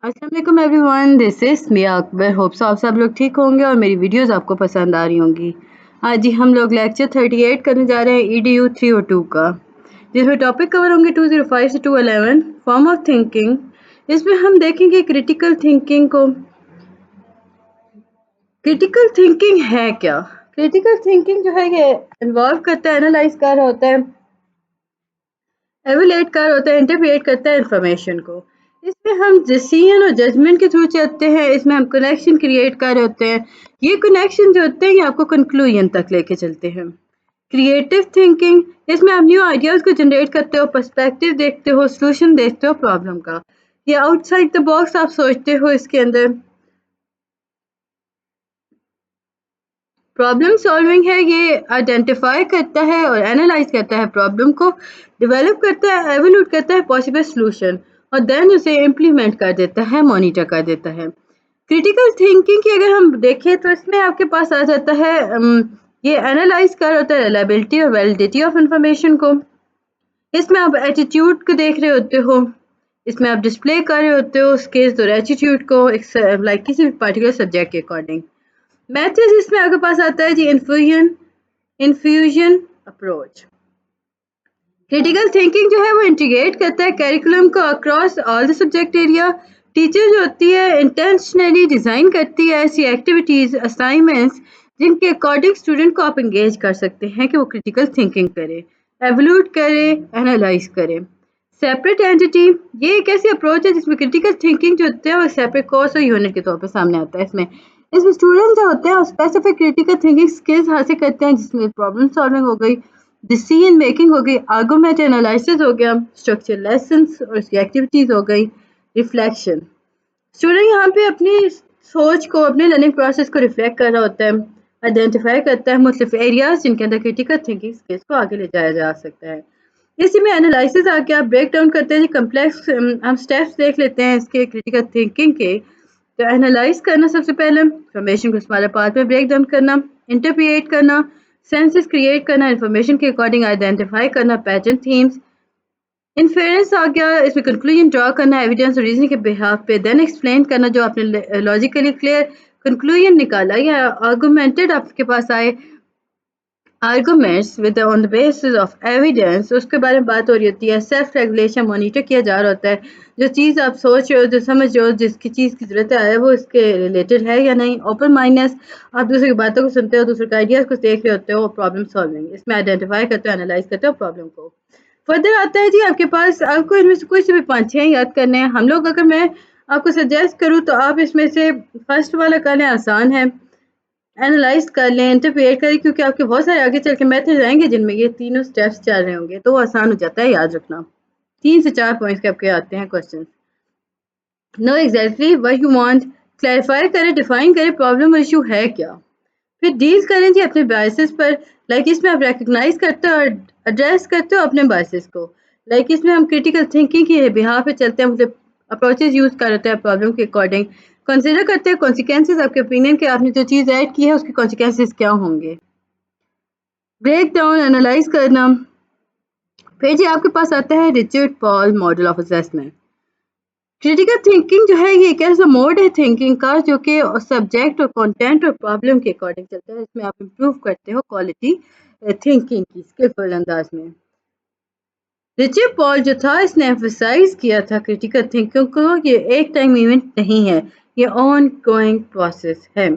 अस्सलाम वालेकुम everyone, this is Miya Akbar. Hopes आप सब लोग ठीक होंगे और मेरी वीडियोस आपको पसंद आ रही होंगी। आज ही हम लोग लेक्चर 38 करने जा रहे हैं EDU 302 का, जिसमें टॉपिक कवर होंगे 205 से 211 फॉर्म ऑफ थिंकिंग। इसमें हम देखेंगे क्रिटिकल थिंकिंग को। क्रिटिकल थिंकिंग है क्या? क्रिटिकल थिंकिंग जो है ये इन्वॉल्व करता है, एनालाइज कर रहा होता है, एवेल्यूएट कर होता है, इंटरप्रेट करता है इंफॉर्मेशन को। इसमें हम डिसीजन और जजमेंट के थ्रू चलते हैं। इसमें हम कनेक्शन क्रिएट कर रहे होते हैं। ये कनेक्शन जो होते हैं ये आपको कंक्लूजन तक लेके चलते हैं। क्रिएटिव थिंकिंग, इसमें आप न्यू आइडियाज को जनरेट करते हो, पर्सपेक्टिव देखते हो, सोल्यूशन देखते हो प्रॉब्लम का। ये आउटसाइड द बॉक्स आप सोचते हो। इसके अंदर प्रॉब्लम सॉल्विंग है, ये आइडेंटिफाई करता है और एनालाइज करता है प्रॉब्लम को, डेवलप करता है, एवेल्यूट करता है पॉसिबल सॉल्यूशन और देन उसे इम्प्लीमेंट कर देता है, मॉनिटर कर देता है। क्रिटिकल थिंकिंग की अगर हम देखें तो इसमें आपके पास आ जाता है ये एनालाइज कर होता है रिलायबिलिटी और वैलिडिटी ऑफ इंफॉर्मेशन को। इसमें आप एटीट्यूड को देख रहे होते हो, इसमें आप डिस्प्ले कर रहे होते हो स्किल्स और एटीट्यूड को लाइक किसी भी पर्टिकुलर सब्जेक्ट के अकॉर्डिंग। मैथ्स इसमें आपके पास आता है जी इन्फ्यूजन अप्रोच। क्रिटिकल थिंकिंग जो है वो इंटीग्रेट करता है करिकुलम को across all the subject area. Teacher जो होती है इंटेंशनली डिज़ाइन करती है ऐसी एक्टिविटीज़, असाइनमेंट्स जिनके अकॉर्डिंग स्टूडेंट को आप इंगेज कर सकते हैं कि वो क्रिटिकल थिंकिंग करे, एवल्यूट करे, एनालाइज करे। सेपरेट एंटिटी, ये एक ऐसी अप्रोच है जिसमें क्रिटिकल थिंकिंग जो होता है वो सेपरेट कोर्स और यूनिट के तौर पर सामने आता है। इसमें स्टूडेंट जो होते हैं स्पेसिफिक क्रिटिकल थिंकिंग स्किल्स हासिल करते हैं, जिसमें प्रॉब्लम सॉल्विंग हो गई, डिसीजन मेकिंग हो गई, आर्गुमेंट एनालिसिस हो गया, स्ट्रक्चर लेसन्स और उसकी एक्टिविटीज़ हो गई, रिफ्लेक्शन। स्टूडेंट यहाँ पे अपनी सोच को, अपने लर्निंग प्रोसेस को रिफ्लेक्ट कर रहा होता है, आइडेंटिफाई करता है मुख्तलिफ एरियाज जिनके अंदर क्रिटिकल थिंकिंग स्किल्स को आगे ले जाया जा सकता है। इसी में एनालिसिस आके आप ब्रेक डाउन करते हैं जी कम्प्लेक्स, हम स्टेप्स देख लेते हैं इसके क्रिटिकल थिंकिंग के। तो एनालाइज करना सबसे पहले, इंफॉर्मेशन को स्मॉलर पार्ट में ब्रेक डाउन करना, इंटरप्रिएट करना, सेंसेस क्रिएट करना, इंफॉर्मेशन के अकॉर्डिंग आइडेंटिफाई करना पैटर्न, थीम्स। इन्फेरेंस आ गया, इसमें कंक्लूजन ड्रॉ करना एविडेंस और रीजनिंग के बिहाफ पे, देन एक्सप्लेन करना जो आपने लॉजिकली क्लियर कंक्लूजन निकाला या आर्गुमेंटेड आपके पास आए arguments with on the basis of evidence, उसके बारे में बात हो रही होती है। सेल्फ रेगुलेशन मॉनिटर किया जा रहा होता है, जो चीज़ आप सोच रहे हो, जो समझ रहे हो, जिसकी चीज़ की ज़रूरत है वो इसके रिलेटेड है या नहीं। ओपन माइंडनेस, आप दूसरे की बातों को सुनते हो, दूसरे के आइडियाज़ को देख रहे होते हो। प्रॉब्लम सॉल्विंग, इसमें आइडेंटिफाई करते हो, एनालाइज करते हो प्रॉब्लम को। फर्दर आता है जी आपके पास, आपको इनमें से कोई से भी 5-6 याद करने हैं। हम लोग, अगर मैं आपको सजेस्ट करूँ तो आप इसमें से फर्स्ट वाला कर लें, आसान है। एनालाइज कर लें, इंटरप्रेट करें, क्योंकि आपके बहुत सारे आगे चल के मेथड्स आएंगे जिनमें ये तीनों स्टेप्स चल रहे होंगे, तो वो आसान हो जाता है याद रखना। 3 से 4 पॉइंट्स के आपके आते हैं question. Know exactly what you want, clarify करें, डिफाइन करें प्रॉब्लम और इशू है क्या। फिर डील करें जी अपने बायसेस पर, लाइक इसमें आप रिकग्नाइज करते हो और एड्रेस करते हो अपने बायसेस को। लाइक इसमें हम क्रिटिकल थिंकिंग की बिहाफ पे चलते हैं, मतलब अप्रोचेज यूज कर होते हैं प्रॉब्लम के अकॉर्डिंग। कंसिडर करते हैं कॉन्सिक्वेंसेज, आपके ओपिनियन के आपने जो चीज़ ऐड की है उसके कॉन्सिक्वेंसेज क्या होंगे। ब्रेक डाउन एनालाइज करना। फिर जी आपके पास आता है Richard Paul model of assessment. Critical thinking जो है ये एक ऐसा मोड है थिंकिंग का जो कि सब्जेक्ट और कंटेंट और प्रॉब्लम के अकॉर्डिंग चलता है। इसमें आप इम्प्रूव करते हो क्वालिटी थिंकिंग की स्किलफुल अंदाज में। रिचर्ड पॉल जो था इसने एम्फसाइज किया था क्रिटिकल थिंकिंग को, ये एक टाइम इवेंट नहीं है, ये ऑन गोइंग प्रोसेस है।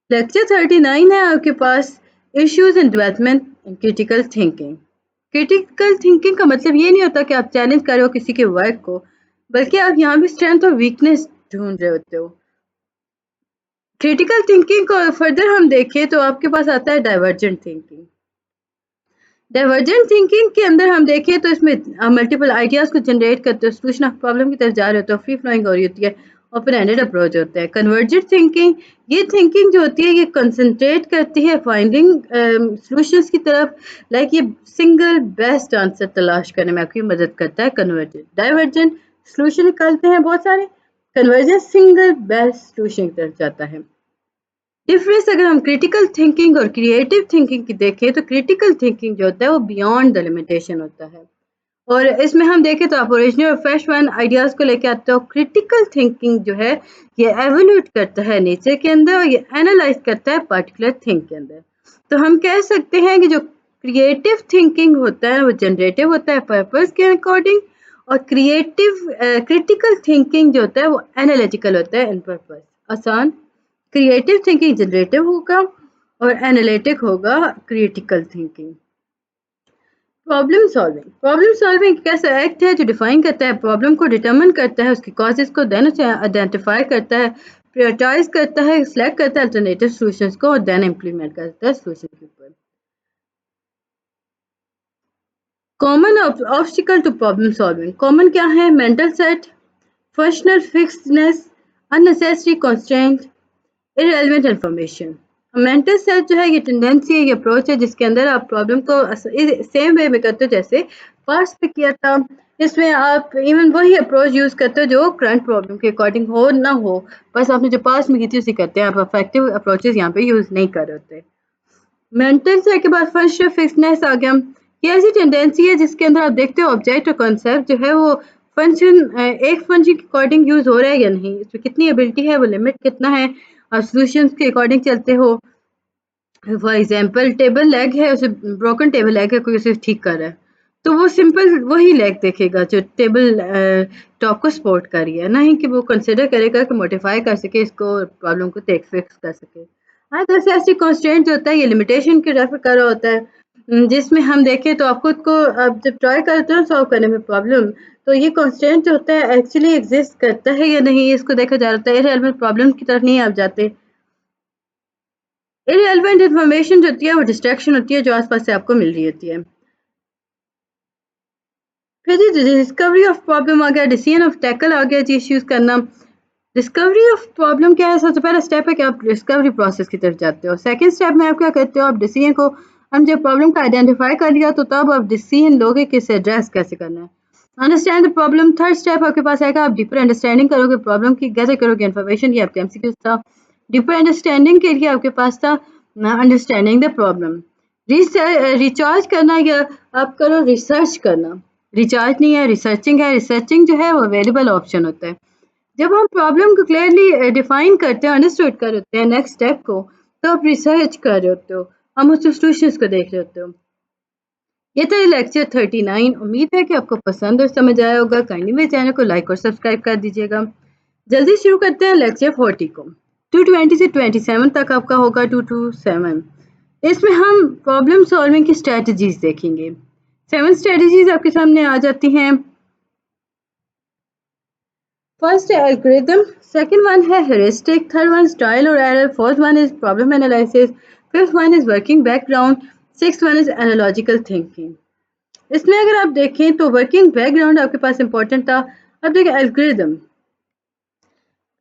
लेक्चर 39 है आपके पास, issues in development in critical thinking. Critical thinking का मतलब ये नहीं होता कि आप चैलेंज कर रहे हो किसी के वर्क को, बल्कि आप यहाँ भी स्ट्रेंथ और वीकनेस ढूंढ रहे होते हो। क्रिटिकल थिंकिंग को फर्दर हम देखें तो आपके पास आता है डाइवर्जेंट थिंकिंग। डाइवर्जेंट थिंकिंग के अंदर हम देखें तो इसमें मल्टीपल आइडियाज को जनरेट करते हो, सोल्यूशन ऑफ प्रॉब्लम की तरफ जा रहे होते हो, फ्री फ्लोइंग हो रही होती है, ओपन एंडेड अप्रोच होता है। कन्वर्जेंट थिंकिंग, ये थिंकिंग जो होती है ये कंसंट्रेट करती है फाइंडिंग सॉल्यूशंस की तरफ, लाइक ये सिंगल बेस्ट आंसर तलाश करने में आपकी मदद करता है। कन्वर्जेंट, डाइवर्जेंट सॉल्यूशन निकालते हैं बहुत सारे, कन्वर्जेंट सिंगल बेस्ट सॉल्यूशन की तरफ जाता है। डिफरेंस अगर हम क्रिटिकल थिंकिंग और क्रिएटिव थिंकिंग की देखें तो क्रिटिकल थिंकिंग जो होता है वो बियॉन्ड द लिमिटेशन होता है, और इसमें हम देखें तो आप ओरिजिनल और फ्रेश वन आइडियाज़ को लेके आते हो। क्रिटिकल थिंकिंग जो है ये एवोल्यूट करता है नेचर के अंदर और ये एनालाइज करता है पर्टिकुलर थिंग के अंदर। तो हम कह सकते हैं कि जो क्रिएटिव थिंकिंग होता है वो जनरेटिव होता है पर्पस के अकॉर्डिंग, और क्रिटिकल थिंकिंग जो होता है वो एनालिटिकल होता है इन पर्पस। आसान, क्रिएटिव थिंकिंग जनरेटिव होगा और एनालिटिक होगा क्रिटिकल थिंकिंग। प्रॉब्लम सॉल्विंग एक ऐसा एक्ट है जो डिफाइन करता है प्रॉब्लम को, डिटरमिन करता है उसकी कॉजेज को, देन उसे आइडेंटिफाई करता है, प्रायोरिटाइज करता है, सिलेक्ट करता है अल्टरनेटिव सॉल्यूशंस को और देन इम्प्लीमेंट करता है सॉल्यूशन के ऊपर। Common obstacle to problem solving, common क्या है? Mental set, functional fixedness, unnecessary constraint, irrelevant information. Mental set जो है ये टेंडेंसी है, ये अप्रोच है जिसके अंदर आप प्रॉब्लम को सेम वे में करते हो जैसे पास्ट में किया था। इसमें आप इवन वही अप्रोच यूज़ करते हो जो करंट प्रॉब्लम के अकॉर्डिंग हो ना हो, बस आपने जो पास्ट में की थी उसी करते हैं। आप इफेक्टिव अप्रोचेस यहाँ पे यूज़ नहीं कर रहे होते। मेंटल सेट के बाद फंक्शनल फिक्सनेस आ गया। ये ऐसी टेंडेंसी है जिसके अंदर आप देखते हो ऑब्जेक्ट और कॉन्सेप्ट जो है वो एक फंक्शन के अकॉर्डिंग यूज़ हो रहा है या नहीं, इसमें कितनी एबिलिटी है, वो लिमिट कितना है, आप सॉल्यूशंस के अकॉर्डिंग चलते हो। फॉर एग्जांपल टेबल लेग है, उसे ब्रोकन टेबल लेग है, कोई उसे ठीक कर रहा है तो वो सिंपल वही लेग देखेगा जो टेबल टॉप को सपोर्ट कर रही है, ना ही कि वो कंसिडर करेगा कि मॉडिफाई कर सके इसको, प्रॉब्लम को फिक्स कर सके। हाँ, तो ऐसे कंस्ट्रेंट जो होता है ये लिमिटेशन के रेफर कर रहा होता है, जिसमें हम देखें तो आप खुद को आप जब ट्राई करते हो सॉल्व करने में प्रॉब्लम, तो ये कंस्ट्रेंट जो होता है एक्चुअली एग्जिस्ट करता है या नहीं इसको देखा जा रहा है। इररेलेवेंट प्रॉब्लम की तरफ नहीं आप जाते। इररेलेवेंट इन्फॉर्मेशन जो होती है वो डिस्ट्रैक्शन होती है जो आसपास से आपको मिल रही होती है। फिर जी डिस्कवरी ऑफ प्रॉब्लम आ गया, डिसीजन ऑफ टैकल आ गया जी, इश्यूज करना। डिस्कवरी ऑफ प्रॉब्लम क्या है? सबसे पहला स्टेप है कि आप डिस्कवरी प्रोसेस की तरफ जाते हो। सेकंड स्टेप में आप क्या करते हो? आप डिसीजन को, हम जब प्रॉब्लम को आइडेंटिफाई कर लिया तो तब आप डिसीजन लोगे कि इसे एड्रेस कैसे करना है। Understand the problem, third step आपके पास आएगा, आप डीपर अंडरस्टैंडिंग करोगे प्रॉब्लम की, गैदर करोगे इन्फॉर्मेशन, ये आपके एमसीक्यूज था। डीपर अंडरस्टैंडिंग के लिए आपके पास था अंडरस्टैंडिंग द प्रॉब्लम। रिचार्ज करना या आप करो रिसर्च करना, रिचार्ज नहीं है रिसर्चिंग है। रिसर्चिंग जो है वो अवेलेबल ऑप्शन होता है। जब हम प्रॉब्लम को क्लियरली डिफाइन करते हैं, अंडरस्टूड कर होते हैं नेक्स्ट स्टेप को, तो आप रिसर्च कर रहे होते हो, हम उस सॉल्यूशंस को देख रहे होते हो। ये था लेक्चर 39। उम्मीद है कि आपको पसंद और समझ आया होगा। काइंडली मेरे चैनल को लाइक और सब्सक्राइब कर दीजिएगा। जल्दी शुरू करते हैं लेक्चर 40 को। 220 से 27 तक आपका होगा 227। इसमें हम प्रॉब्लम सॉल्विंग की स्ट्रेटजीज देखेंगे। 7 स्ट्रेटजीज आपके सामने आ जाती हैं। फर्स्ट है एल्गोरिथम, सेकंड वन है heuristic, third one is trial और error, fourth one is problem analysis, fifth one is working background, sixth one is analogical thinking. इसमें अगर आप देखें तो वर्किंग बैकग्राउंड आपके पास इंपॉर्टेंट था। अब देखिए एल्गोरिथम,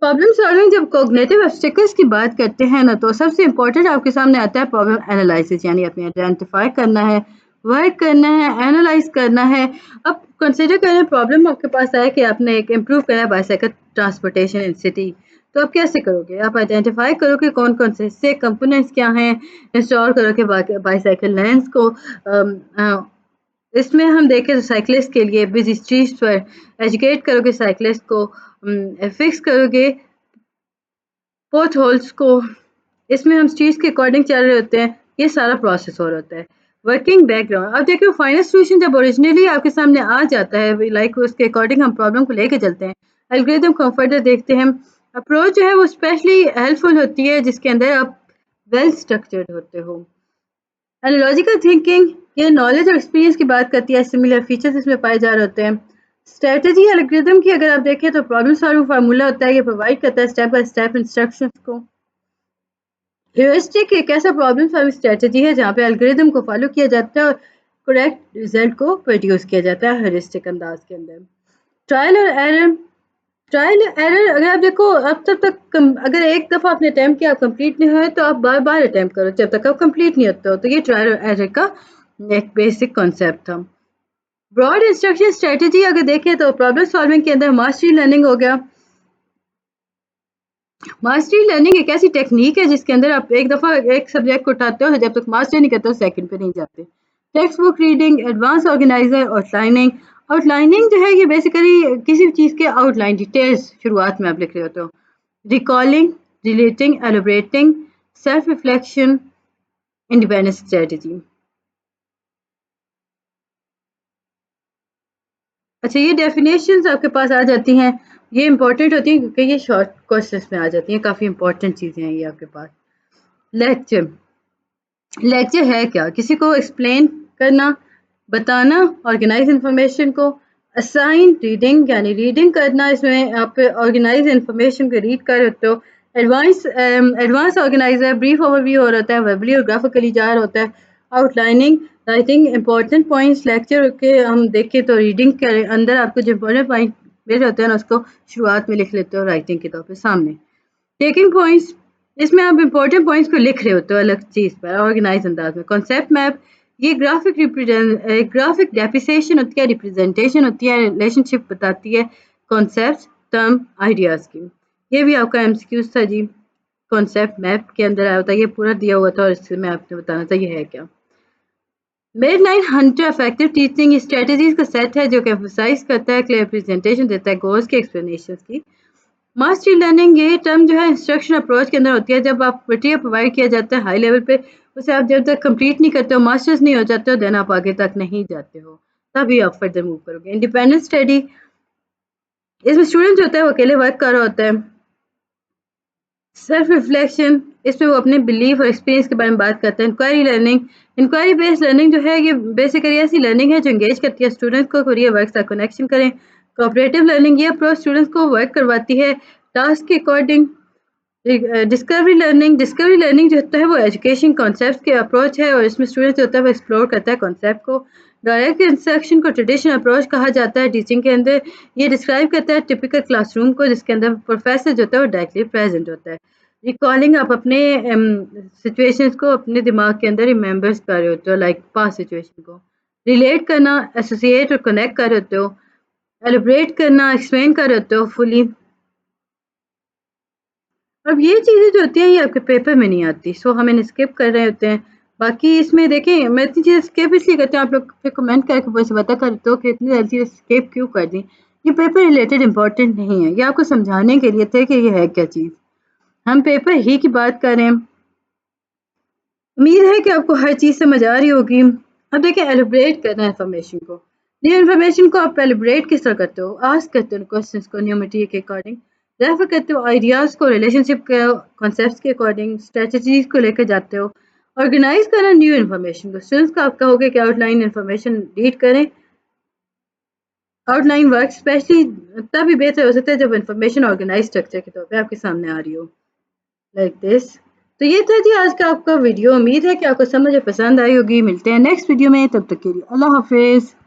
प्रॉब्लम सॉल्विंग जब कॉग्निटिव ऑब्स्टेकल्स की बात करते हैं ना, तो सबसे इंपॉर्टेंट आपके सामने आता है प्रॉब्लम एनालिसिस, यानी अपने आइडेंटिफाई करना है, वर्क करना है, एनालाइज करना है। अब कंसिडर करें प्रॉब्लम आपके पास आए कि आपने एक इम्प्रूव करना है बाइसाइकिल ट्रांसपोर्टेशन इन सिटी, तो आप कैसे करोगे? आप आइडेंटिफाई करोगे कौन कौन से कंपोनेंट्स क्या हैं, इंस्टॉल करोगे बाइसाइकिल लेंस को। इसमें हम देखें तो साइकिलिस्ट के लिए बिजी स्ट्रीट्स पर एजुकेट करोगे साइकिलिस्ट को, फिक्स करोगे पोथ होल्स को। इसमें हम स्ट्रीट्स के अकॉर्डिंग चल रहे होते हैं, ये सारा प्रोसेस हो रहा होता है। वर्किंग बैकग्राउंड, अब देखिए फाइनल सॉल्यूशन जब ओरिजिनली आपके सामने आ जाता है, लाइक उसके अकॉर्डिंग हम प्रॉब्लम को लेके चलते हैं। एल्गोरिथम कंफर्टर देखते हैं। अप्रोच जो है वो स्पेशली हेल्पफुल होती है जिसके अंदर आप वेल स्ट्रक्चर्ड होते हो। एनालॉजिकल थिंकिंग, ये नॉलेज और एक्सपीरियंस की बात करती है, सिमिलर फीचर्स इसमें पाए जा रहे होते हैं। स्ट्रेटजी एल्गोरिथम की अगर आप देखें तो प्रॉब्लम सॉल्विंग फार्मूला होता है, ये प्रोवाइड करता है स्टेप बाय स्टेप इंस्ट्रक्शंस को। ह्यूरिस्टिक एक ऐसा प्रॉब्लम सॉल्विंग स्ट्रेटजी है जहाँ पे एल्गोरिथम को फॉलो किया जाता है और करेक्ट रिजल्ट को प्रोड्यूस किया जाता है ह्यूरिस्टिक अंदाज के अंदर। ट्रायल और एरर, ट्रायल एरर अगर आप देखो, अब तब तक अगर एक दफ़ा आपने अटैम्प्ट किया कंप्लीट नहीं हुआ तो आप बार बार अटैम्प्ट करो जब तक आप कंप्लीट नहीं होते हो। तो ये ट्रायल और एरर का एक बेसिक कॉन्सेप्ट था। ब्रॉड इंस्ट्रक्शन स्ट्रेटजी अगर देखें तो प्रॉब्लम सॉल्विंग के अंदर मास्टरी लर्निंग हो गया। मास्टरी लर्निंग एक ऐसी टेक्निक है जिसके अंदर आप एक दफ़ा एक सब्जेक्ट को उठाते हो, जब तक मास्टरी नहीं करते हो सेकंड पे नहीं जाते। Text book reading, advance organiser और लाइनिंग, आउटलाइनिंग जो है ये बेसिकली किसी भी चीज़ के आउटलाइन डिटेल्स शुरुआत में आप लिख रहे होते हो। Recalling, relating, elaborating, self reflection, independence strategy. अच्छा, ये डेफिनेशंस आपके पास आ जाती हैं। ये इंपॉर्टेंट होती हैं क्योंकि ये शॉर्ट क्वेश्चंस में आ जाती हैं। काफ़ी इंपॉर्टेंट चीज़ें हैं ये आपके पास। लेक्चर, लेक्चर है क्या? किसी को एक्सप्लेन करना, बताना, ऑर्गेनाइज इंफॉर्मेशन को, असाइन रीडिंग यानी रीडिंग करना, इसमें आप ऑर्गेनाइज इंफॉर्मेशन को रीड कर होते हो। एडवांस ऑर्गेनाइजर ब्रीफ ओवरव्यू हो रहा है, वर्बली और ग्राफिकली जा रहा होता है। Outlining writing important points lecture के हम देखें तो रीडिंग के अंदर आपको जो इंपॉर्टेंट पॉइंट मिल होते हैं ना उसको शुरुआत में लिख लेते हो राइटिंग के तौर पे सामने। टेकिंग पॉइंट्स, इसमें आप इंपॉर्टेंट पॉइंट्स को लिख रहे होते हो अलग चीज़ पर ऑर्गेनाइज अंदाज में। कॉन्सेप्ट मैप, ये ग्राफिक डेप्रिसिएशन होती है, रिप्रेजेंटेशन होती है, रिलेशनशिप बताती है कॉन्सेप्ट, टर्म, आइडियाज़ की। ये भी आपका एमसीक्यूज था जी। कॉन्सेप्ट मैप के अंदर आया होता है, ये पूरा दिया हुआ था और इससे मैं आपने बताना था ये है क्या। Medline Hunter effective teaching strategies का सेट है जो कि एम्फसाइज करता है, क्लियर प्रेजेंटेशन देता है, गोल्स की एक्सप्लेनेशन की। मास्टरी लर्निंग ये टर्म जो है इंस्ट्रक्शन अप्रोच के अंदर होती है। जब आप मटेरियल प्रोवाइड किया जाता है हाई लेवल पे, उसे आप जब तक कंप्लीट नहीं करते हो, मास्टर्स नहीं हो जाते हो, देन आप आगे तक नहीं जाते हो, तभी आप फर्दर मूव करोगे। इंडिपेंडेंट स्टडी, इसमें स्टूडेंट जो होता है वो अकेले वर्क कर रहा होता है। सेल्फ रिफ्लेक्शन, इसमें वो अपने बिलीफ और एक्सपीरियंस के बारे में बात करते हैं। Inquiry learning, inquiry based learning जो है ये बेसिकली ऐसी लर्निंग है जो एंगेज करती है स्टूडेंट्स को कोरियर वर्क से कनेक्शन करें। कोऑपरेटिव लर्निंग, ये अप्रोच स्टूडेंट्स को वर्क करवाती है टास्क के अकॉर्डिंग। डिस्कवरी लर्निंग जो होता है वो एजुकेशन कॉन्सेप्ट के अप्रोच है और इसमें स्टूडेंट जो होता है वो एक्सप्लोर करता है कॉन्सेप्ट को। डायरेक्ट इंस्ट्रक्शन को ट्रेडिशनल अप्रोच कहा जाता है टीचिंग के अंदर। ये डिस्क्राइब करता है टिपिकल क्लासरूम को जिसके अंदर प्रोफेसर जो होता है वो डायरेक्टली प्रेजेंट होता है। रिकॉलिंग, आप अपने सिचुएशंस को अपने दिमाग के अंदर रिमेंबर्स कर रहे होते हो, लाइक पास्ट सिचुएशन को। रिलेट करना, एसोसिएट और कनेक्ट कर रहे होते हो। एलिब्रेट करना, एक्सप्लेन कर रहे होते हो फुली। अब ये चीज़ें जो होती हैं ये आपके पेपर में नहीं आती, सो हम इन्हें स्किप कर रहे होते हैं। बाकी इसमें देखें मैं इतनी चीज़ें स्किप इसलिए करती हूँ, आप लोग फिर कमेंट करके मुझे पता करते हो कि इतनी सारी चीज़ें स्किप क्यों कर दी। ये पेपर रिलेटेड इंपॉर्टेंट नहीं है, ये आपको समझाने के लिए थे कि ये है क्या चीज़। हम पेपर ही की बात कर रहे हैं। उम्मीद है कि आपको हर चीज़ समझ आ रही होगी। अब देखिए एलिब्रेट करना है इन्फॉर्मेशन को। न्यू इन्फॉर्मेशन को आप एलिब्रेट किस तरह करते हो? आस्क करते हो क्वेश्चंस को न्यू मटेरियल के अकॉर्डिंग, रेफर करते हो आइडियाज़ को रिलेशनशिप के कॉन्सेप्ट्स के अकॉर्डिंग, स्ट्रेटजीज को लेकर जाते हो। ऑर्गेनाइज करना न्यू इन्फॉर्मेशन को, स्टूडेंट्स को आप कहोगे कि आउटलाइन इन्फॉर्मेशन रीड करें। आउटलाइन वर्क स्पेशली तभी बेहतर हो सकता है जब इन्फॉर्मेशन ऑर्गेनाइज स्ट्रक्चर के तौर पे आपके सामने आ रही हो, लाइक दिस। तो ये था जी आज का आपका वीडियो। उम्मीद है कि आपको समझ पसंद आई होगी। मिलते हैं नेक्स्ट वीडियो में, तब तक के लिए अल्लाह हाफिज़।